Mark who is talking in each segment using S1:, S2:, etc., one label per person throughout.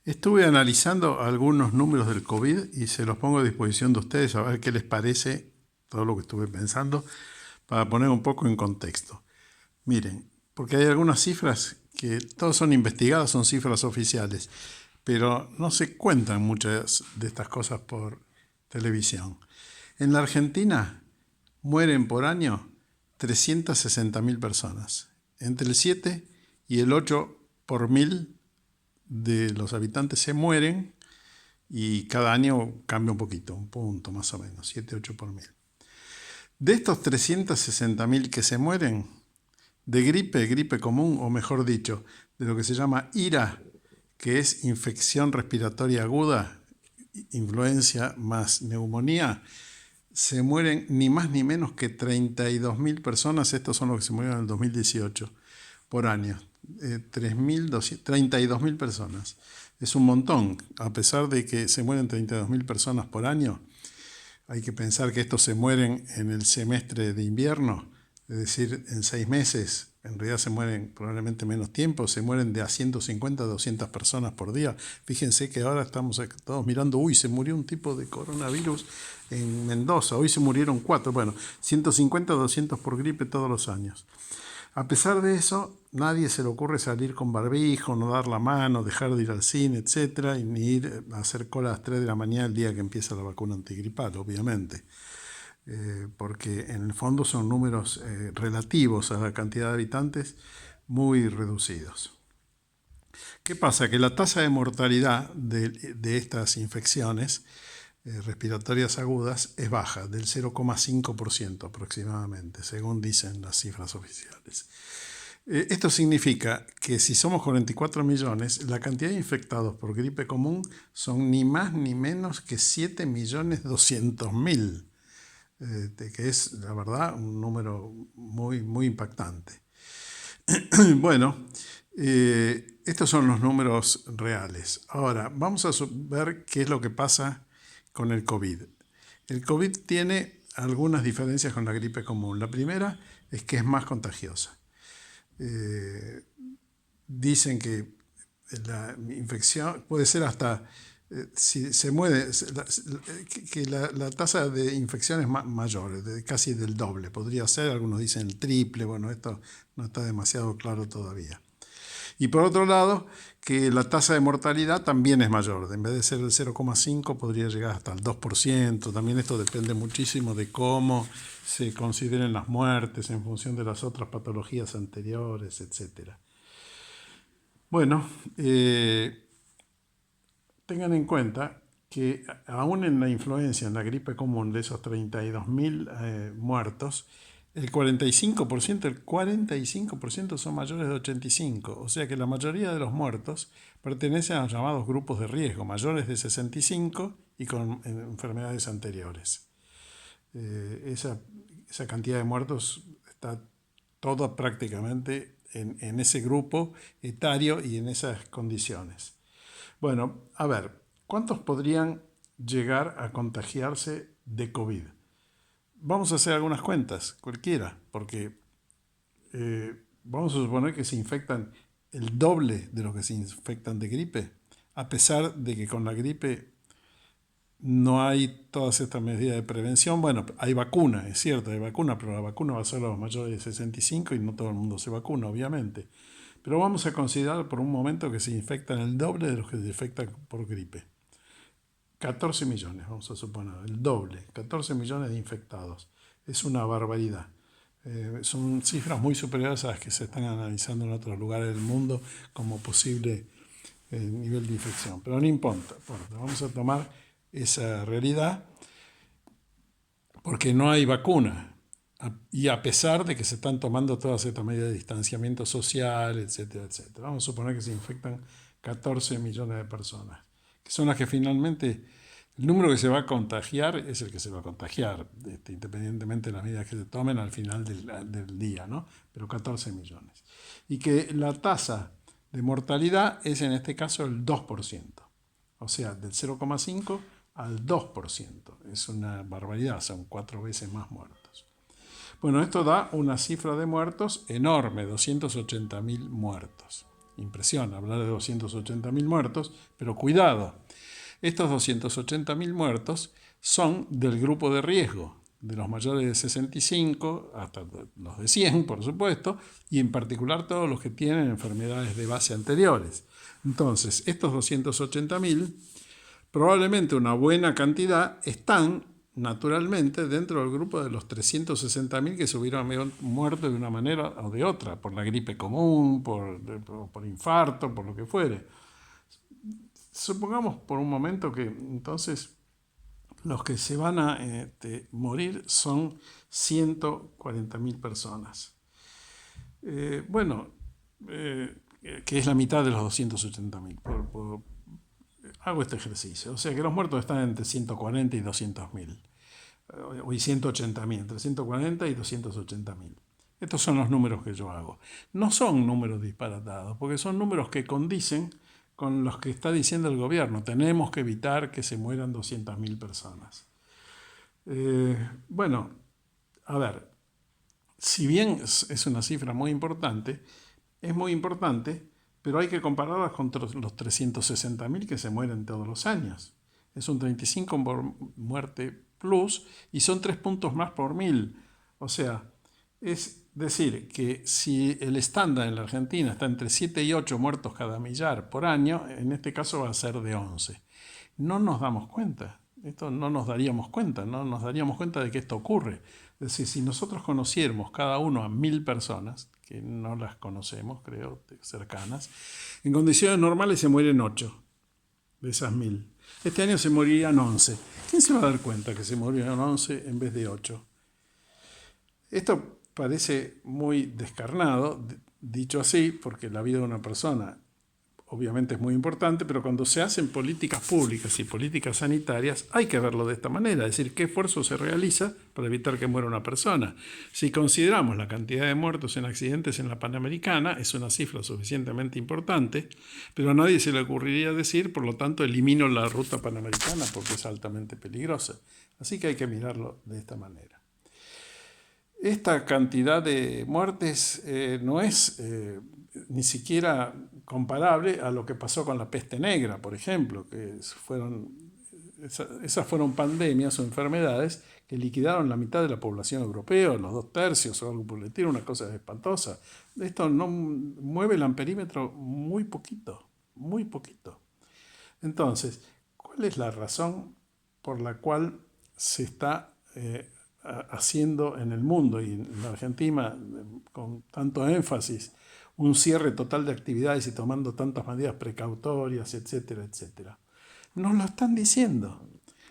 S1: Estuve analizando algunos números del COVID y se los pongo a disposición de ustedes a ver qué les parece todo lo que estuve pensando para poner un poco en contexto. Miren, porque hay algunas cifras que todas son investigadas, son cifras oficiales, pero no se cuentan muchas de estas cosas por televisión. En la Argentina mueren por año 360.000 personas, entre el 7 y el 8 por mil de los habitantes se mueren y cada año cambia un poquito, un punto más o menos, 7, 8 por mil. De estos 360.000 que se mueren, de gripe común, o mejor dicho, de lo que se llama IRA, que es infección respiratoria aguda, influencia más neumonía, se mueren ni más ni menos que 32.000 personas, estos son los que se murieron en el 2018, por año. 32.000 personas. Es un montón. A pesar de que se mueren 32.000 personas por año, hay que pensar que estos se mueren en el semestre de invierno, es decir, en 6 meses. En realidad se mueren probablemente menos tiempo, se mueren de a 150 a 200 personas por día. Fíjense que ahora estamos todos mirando, se murió un tipo de coronavirus en Mendoza, hoy se murieron 4. Bueno, 150 a 200 por gripe todos los años. A pesar de eso, nadie se le ocurre salir con barbijo, no dar la mano, dejar de ir al cine, etc., ni ir a hacer cola a las 3 de la mañana el día que empieza la vacuna antigripal, obviamente. Porque en el fondo son números relativos a la cantidad de habitantes muy reducidos. ¿Qué pasa? Que la tasa de mortalidad de estas infecciones respiratorias agudas es baja, del 0,5% aproximadamente, según dicen las cifras oficiales. Esto significa que si somos 44 millones, la cantidad de infectados por gripe común son ni más ni menos que 7.200.000, que es, la verdad, un número muy, muy impactante. Bueno, estos son los números reales. Ahora, vamos a ver qué es lo que pasa con el COVID. El COVID tiene algunas diferencias con la gripe común. La primera es que es más contagiosa. Dicen que la infección puede ser hasta, si se mueve, que la tasa de infección es mayor, casi del doble. Podría ser, algunos dicen el triple, bueno, esto no está demasiado claro todavía. Y por otro lado, que la tasa de mortalidad también es mayor. En vez de ser el 0,5 podría llegar hasta el 2%. También esto depende muchísimo de cómo se consideren las muertes en función de las otras patologías anteriores, etc. Bueno, tengan en cuenta que aún en la influencia, en la gripe común, de esos 32.000 muertos, el 45% son mayores de 85, o sea que la mayoría de los muertos pertenecen a los llamados grupos de riesgo, mayores de 65 y con enfermedades anteriores. Esa cantidad de muertos está toda prácticamente en ese grupo etario y en esas condiciones. Bueno, a ver, ¿cuántos podrían llegar a contagiarse de COVID? Vamos a hacer algunas cuentas, cualquiera, porque vamos a suponer que se infectan el doble de lo que se infectan de gripe, a pesar de que con la gripe no hay todas estas medidas de prevención. Bueno, hay vacuna, es cierto, hay vacuna, pero la vacuna va solo a los mayores de 65 y no todo el mundo se vacuna, obviamente. Pero vamos a considerar por un momento que se infectan el doble de los que se infectan por gripe. 14 millones, vamos a suponer, el doble, 14 millones de infectados. Es una barbaridad. Son cifras muy superiores a las que se están analizando en otros lugares del mundo como posible nivel de infección. Pero no importa, vamos a tomar esa realidad porque no hay vacuna. Y a pesar de que se están tomando todas estas medidas de distanciamiento social, etcétera, etcétera. Vamos a suponer que se infectan 14 millones de personas, que son las que finalmente, el número que se va a contagiar es el que se va a contagiar, independientemente de las medidas que se tomen al final del día, ¿no? Pero 14 millones. Y que la tasa de mortalidad es en este caso el 2%, o sea, del 0,5 al 2%. Es una barbaridad, son 4 veces más muertos. Bueno, esto da una cifra de muertos enorme, 280.000 muertos. impresiona hablar de 280.000 muertos, pero cuidado, estos 280.000 muertos son del grupo de riesgo, de los mayores de 65 hasta los de 100, por supuesto, y en particular todos los que tienen enfermedades de base anteriores. Entonces, estos 280.000, probablemente una buena cantidad, están naturalmente dentro del grupo de los 360.000 que se hubieran muerto de una manera o de otra, por la gripe común, por infarto, por lo que fuere. Supongamos por un momento que entonces los que se van a morir son 140.000 personas. Que es la mitad de los 280.000. Hago este ejercicio. O sea que los muertos están entre 140 y 200.000. Y 180.000, entre 140 y 280.000. Estos son los números que yo hago. No son números disparatados, porque son números que condicen con los que está diciendo el gobierno. Tenemos que evitar que se mueran 200.000 personas. A ver, si bien es una cifra muy importante, pero hay que compararlas con los 360.000 que se mueren todos los años. Es un 35 por muerte plus y son 3 puntos más por 1.000. O sea, es decir, que si el estándar en la Argentina está entre 7 y 8 muertos cada millar por año, en este caso va a ser de 11. No nos damos cuenta, no nos daríamos cuenta de que esto ocurre. Es decir, si nosotros conociéramos cada uno a 1.000 personas, que no las conocemos, creo, cercanas, en condiciones normales se mueren 8 de esas 1.000. Este año se morirían 11. ¿Quién se va a dar cuenta que se morirían 11 en vez de 8? Esto parece muy descarnado, dicho así, porque la vida de una persona obviamente es muy importante, pero cuando se hacen políticas públicas y políticas sanitarias hay que verlo de esta manera, es decir, qué esfuerzo se realiza para evitar que muera una persona. Si consideramos la cantidad de muertos en accidentes en la Panamericana, es una cifra suficientemente importante, pero a nadie se le ocurriría decir, por lo tanto, elimino la ruta panamericana porque es altamente peligrosa. Así que hay que mirarlo de esta manera. Esta cantidad de muertes no es ni siquiera comparable a lo que pasó con la peste negra, por ejemplo, que esas fueron pandemias o enfermedades que liquidaron la mitad de la población europea, los 2/3 o algo por el estilo, una cosa espantosa. Esto no mueve el amperímetro muy poquito, muy poquito. Entonces, ¿cuál es la razón por la cual se está haciendo en el mundo y en la Argentina con tanto énfasis un cierre total de actividades y tomando tantas medidas precautorias, etcétera, etcétera? Nos lo están diciendo.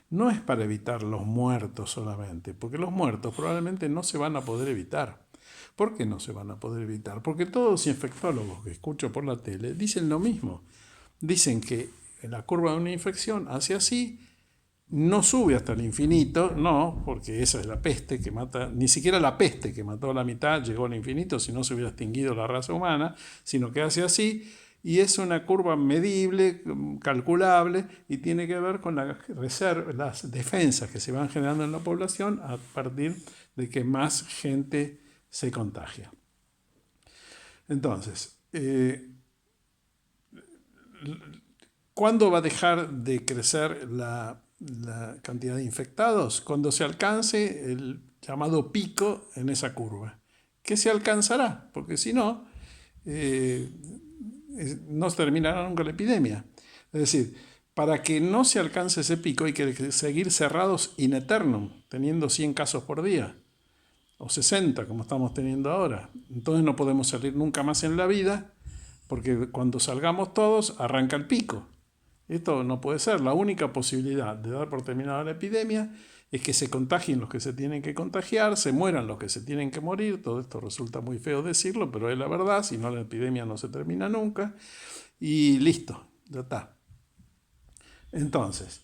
S1: No es para evitar los muertos solamente, porque los muertos probablemente no se van a poder evitar. ¿Por qué no se van a poder evitar? Porque todos los infectólogos que escucho por la tele dicen lo mismo. Dicen que la curva de una infección hace así, no sube hasta el infinito, no, porque esa es la peste que mata, ni siquiera la peste que mató a la mitad llegó al infinito, si no se hubiera extinguido la raza humana, sino que hace así, y es una curva medible, calculable, y tiene que ver con las defensas que se van generando en la población a partir de que más gente se contagia. Entonces, ¿cuándo va a dejar de crecer la cantidad de infectados? Cuando se alcance el llamado pico en esa curva. ¿Qué se alcanzará? Porque si no, no se terminará nunca la epidemia. Es decir, para que no se alcance ese pico hay que seguir cerrados in eternum, teniendo 100 casos por día, o 60 como estamos teniendo ahora. Entonces no podemos salir nunca más en la vida, porque cuando salgamos todos arranca el pico. Esto no puede ser. La única posibilidad de dar por terminada la epidemia es que se contagien los que se tienen que contagiar, se mueran los que se tienen que morir. Todo esto resulta muy feo decirlo, pero es la verdad. Si no, la epidemia no se termina nunca. Y listo, ya está. Entonces,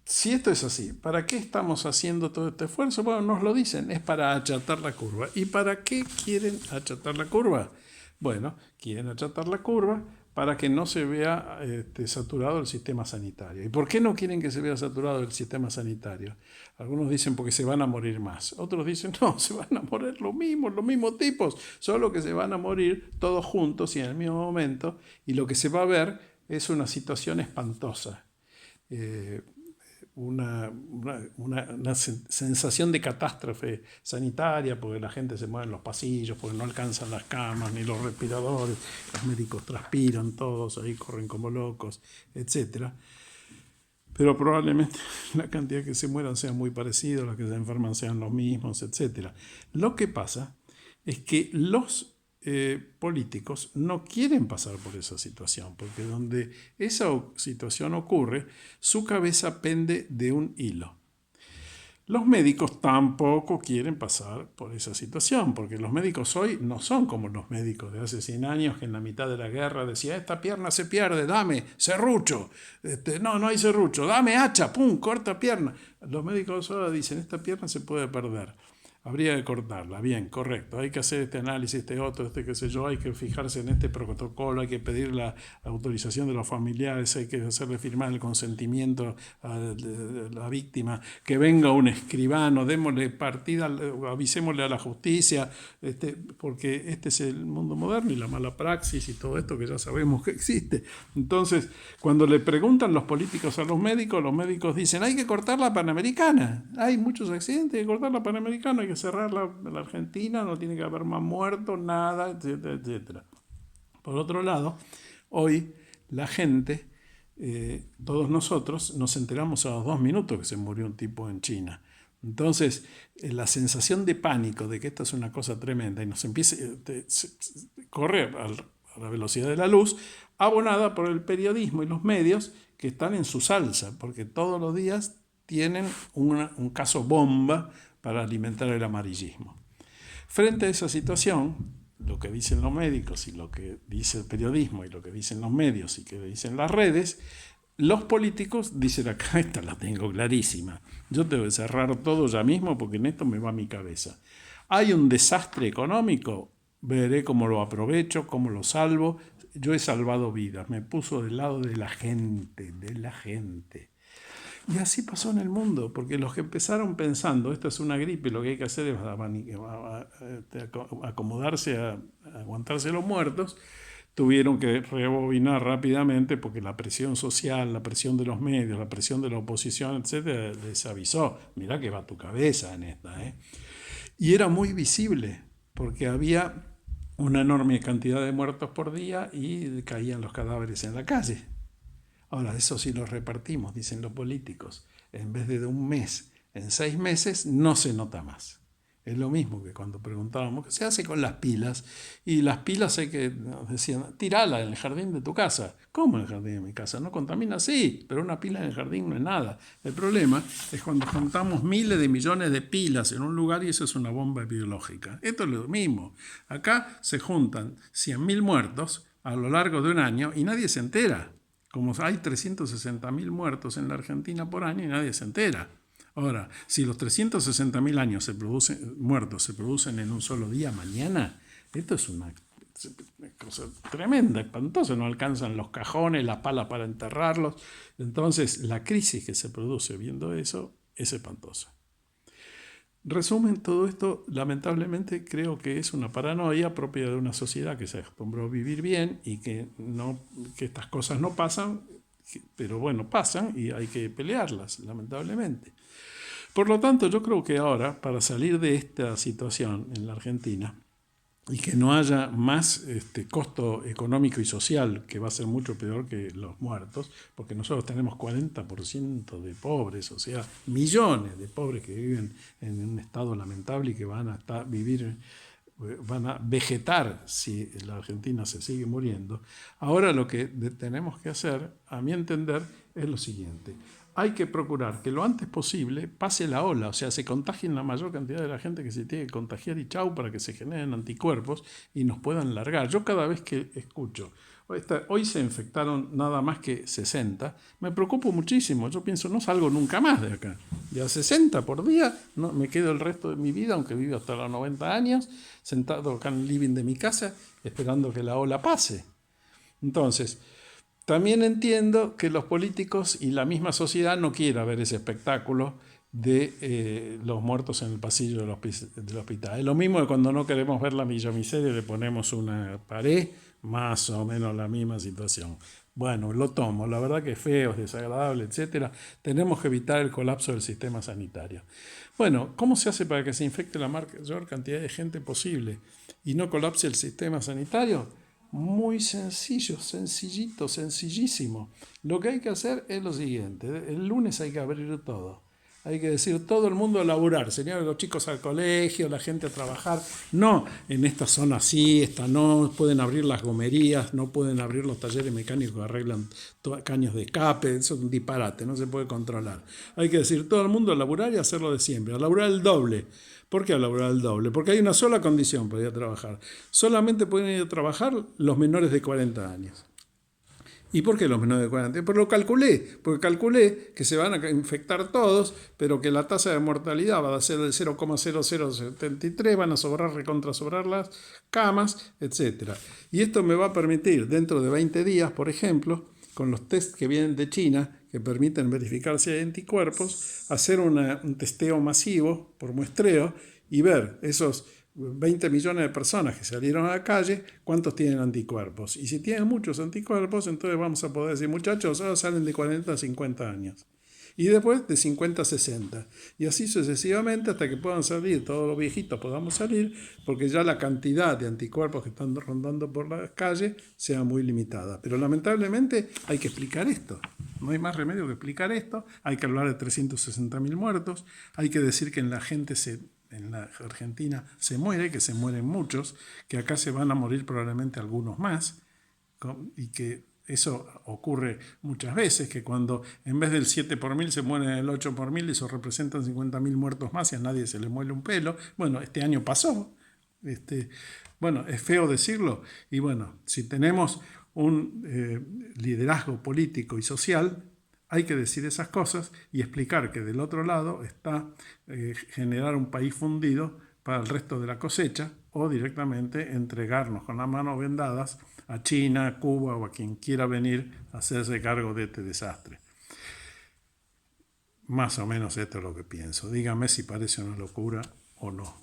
S1: si esto es así, ¿para qué estamos haciendo todo este esfuerzo? Bueno, nos lo dicen, es para achatar la curva. ¿Y para qué quieren achatar la curva? Bueno, quieren achatar la curva para que no se vea saturado el sistema sanitario. ¿Y por qué no quieren que se vea saturado el sistema sanitario? Algunos dicen porque se van a morir más. Otros dicen, no, se van a morir los mismos tipos, solo que se van a morir todos juntos y en el mismo momento, y lo que se va a ver es una situación espantosa. Una sensación de catástrofe sanitaria, porque la gente se mueve en los pasillos, porque no alcanzan las camas ni los respiradores, los médicos transpiran todos, ahí corren como locos, etc. Pero probablemente la cantidad que se mueran sea muy parecida, los que se enferman sean los mismos, etc. Lo que pasa es que los políticos no quieren pasar por esa situación, porque donde esa situación ocurre, su cabeza pende de un hilo. Los médicos tampoco quieren pasar por esa situación, porque los médicos hoy no son como los médicos de hace 100 años que en la mitad de la guerra decían, esta pierna se pierde, dame serrucho, no hay serrucho, dame hacha, pum, corta pierna. Los médicos ahora dicen, esta pierna se puede perder. Habría que cortarla, bien, correcto. Hay que hacer este análisis, este otro, qué sé yo, hay que fijarse en este protocolo, hay que pedir la autorización de los familiares, hay que hacerle firmar el consentimiento a la víctima, que venga un escribano, démosle partida, avisémosle a la justicia, porque este es el mundo moderno y la mala praxis y todo esto que ya sabemos que existe. Entonces, cuando le preguntan los políticos a los médicos dicen, hay que cortar la Panamericana, hay muchos accidentes, hay que cortar la Panamericana, hay que cerrar la Argentina, no tiene que haber más muertos, nada, etcétera, etcétera. Por otro lado, hoy la gente, todos nosotros, nos enteramos a los 2 minutos que se murió un tipo en China. Entonces, la sensación de pánico de que esto es una cosa tremenda y nos empieza a correr a la velocidad de la luz, abonada por el periodismo y los medios que están en su salsa, porque todos los días tienen un caso bomba para alimentar el amarillismo. Frente a esa situación, lo que dicen los médicos y lo que dice el periodismo y lo que dicen los medios y que dicen las redes, los políticos dicen acá, esta la tengo clarísima, yo tengo que cerrar todo ya mismo porque en esto me va mi cabeza. Hay un desastre económico, veré cómo lo aprovecho, cómo lo salvo. Yo he salvado vidas, me puso del lado de la gente, Y así pasó en el mundo, porque los que empezaron pensando, esto es una gripe, lo que hay que hacer es acomodarse, a aguantarse los muertos, tuvieron que rebobinar rápidamente porque la presión social, la presión de los medios, la presión de la oposición, etcétera, les avisó, mirá que va tu cabeza en esta. Y era muy visible, porque había una enorme cantidad de muertos por día y caían los cadáveres en la calle. Ahora, eso sí lo repartimos, dicen los políticos. En vez de un mes, en 6 meses no se nota más. Es lo mismo que cuando preguntábamos qué se hace con las pilas. Y las pilas nos decían, tirala en el jardín de tu casa. ¿Cómo en el jardín de mi casa? ¿No contamina? Sí, pero una pila en el jardín no es nada. El problema es cuando juntamos miles de millones de pilas en un lugar y eso es una bomba biológica. Esto es lo mismo. Acá se juntan 100.000 muertos a lo largo de un año y nadie se entera. Como hay 360.000 muertos en la Argentina por año y nadie se entera. Ahora, si los 360.000 muertos se producen en un solo día mañana, esto es una cosa tremenda, espantosa, no alcanzan los cajones, la pala para enterrarlos. Entonces, la crisis que se produce viendo eso es espantosa. Resumen, todo esto lamentablemente creo que es una paranoia propia de una sociedad que se acostumbró a vivir bien y que estas cosas no pasan, pero bueno, pasan y hay que pelearlas, lamentablemente. Por lo tanto, yo creo que ahora, para salir de esta situación en la Argentina y que no haya más costo económico y social, que va a ser mucho peor que los muertos, porque nosotros tenemos 40% de pobres, o sea, millones de pobres que viven en un estado lamentable y que van a vegetar si la Argentina se sigue muriendo. Ahora lo que tenemos que hacer, a mi entender, es lo siguiente. Hay que procurar que lo antes posible pase la ola, o sea, se contagien la mayor cantidad de la gente que se tiene que contagiar y chau, para que se generen anticuerpos y nos puedan largar. Yo cada vez que escucho, hoy se infectaron nada más que 60, me preocupo muchísimo. Yo pienso, no salgo nunca más de acá. De a 60 por día, no, me quedo el resto de mi vida, aunque vivo hasta los 90 años, sentado acá en el living de mi casa, esperando que la ola pase. Entonces, también entiendo que los políticos y la misma sociedad no quiera ver ese espectáculo de los muertos en el pasillo del hospital. Es lo mismo que cuando no queremos ver la miseria le ponemos una pared, más o menos la misma situación. Bueno, lo tomo, la verdad que es feo, es desagradable, etcétera. Tenemos que evitar el colapso del sistema sanitario. Bueno, ¿cómo se hace para que se infecte la mayor cantidad de gente posible y no colapse el sistema sanitario? Muy sencillo, sencillito, sencillísimo. Lo que hay que hacer es lo siguiente. El lunes hay que abrir todo. Hay que decir todo el mundo a laburar, señores, los chicos al colegio, la gente a trabajar. No, en esta zona sí, esta no, pueden abrir las gomerías, no pueden abrir los talleres mecánicos que arreglan caños de escape, eso es un disparate, no se puede controlar. Hay que decir todo el mundo a laburar y hacerlo de siempre, a laburar el doble. ¿Por qué a laburar el doble? Porque hay una sola condición para ir a trabajar. Solamente pueden ir a trabajar los menores de 40 años. ¿Y por qué los menores de 40? Pues lo calculé, porque calculé que se van a infectar todos, pero que la tasa de mortalidad va a ser del 0,0073, van a sobrar las camas, etc. Y esto me va a permitir, dentro de 20 días, por ejemplo, con los test que vienen de China, que permiten verificar si hay anticuerpos, hacer un testeo masivo por muestreo y ver esos 20 millones de personas que salieron a la calle, ¿cuántos tienen anticuerpos? Y si tienen muchos anticuerpos, entonces vamos a poder decir, muchachos, ahora salen de 40 a 50 años. Y después de 50 a 60. Y así sucesivamente hasta que puedan salir, todos los viejitos podamos salir, porque ya la cantidad de anticuerpos que están rondando por la calle sea muy limitada. Pero lamentablemente hay que explicar esto. No hay más remedio que explicar esto. Hay que hablar de 360.000 muertos. Hay que decir que en la Argentina se muere, que se mueren muchos, que acá se van a morir probablemente algunos más, y que eso ocurre muchas veces, que cuando en vez del 7 por mil se mueren el 8 por mil, eso representan 50.000 muertos más y a nadie se le muele un pelo. Bueno, este año pasó. Bueno, es feo decirlo. Y bueno, si tenemos un liderazgo político y social, hay que decir esas cosas y explicar que del otro lado está generar un país fundido para el resto de la cosecha o directamente entregarnos con las manos vendadas a China, a Cuba o a quien quiera venir a hacerse cargo de este desastre. Más o menos esto es lo que pienso. Dígame si parece una locura o no.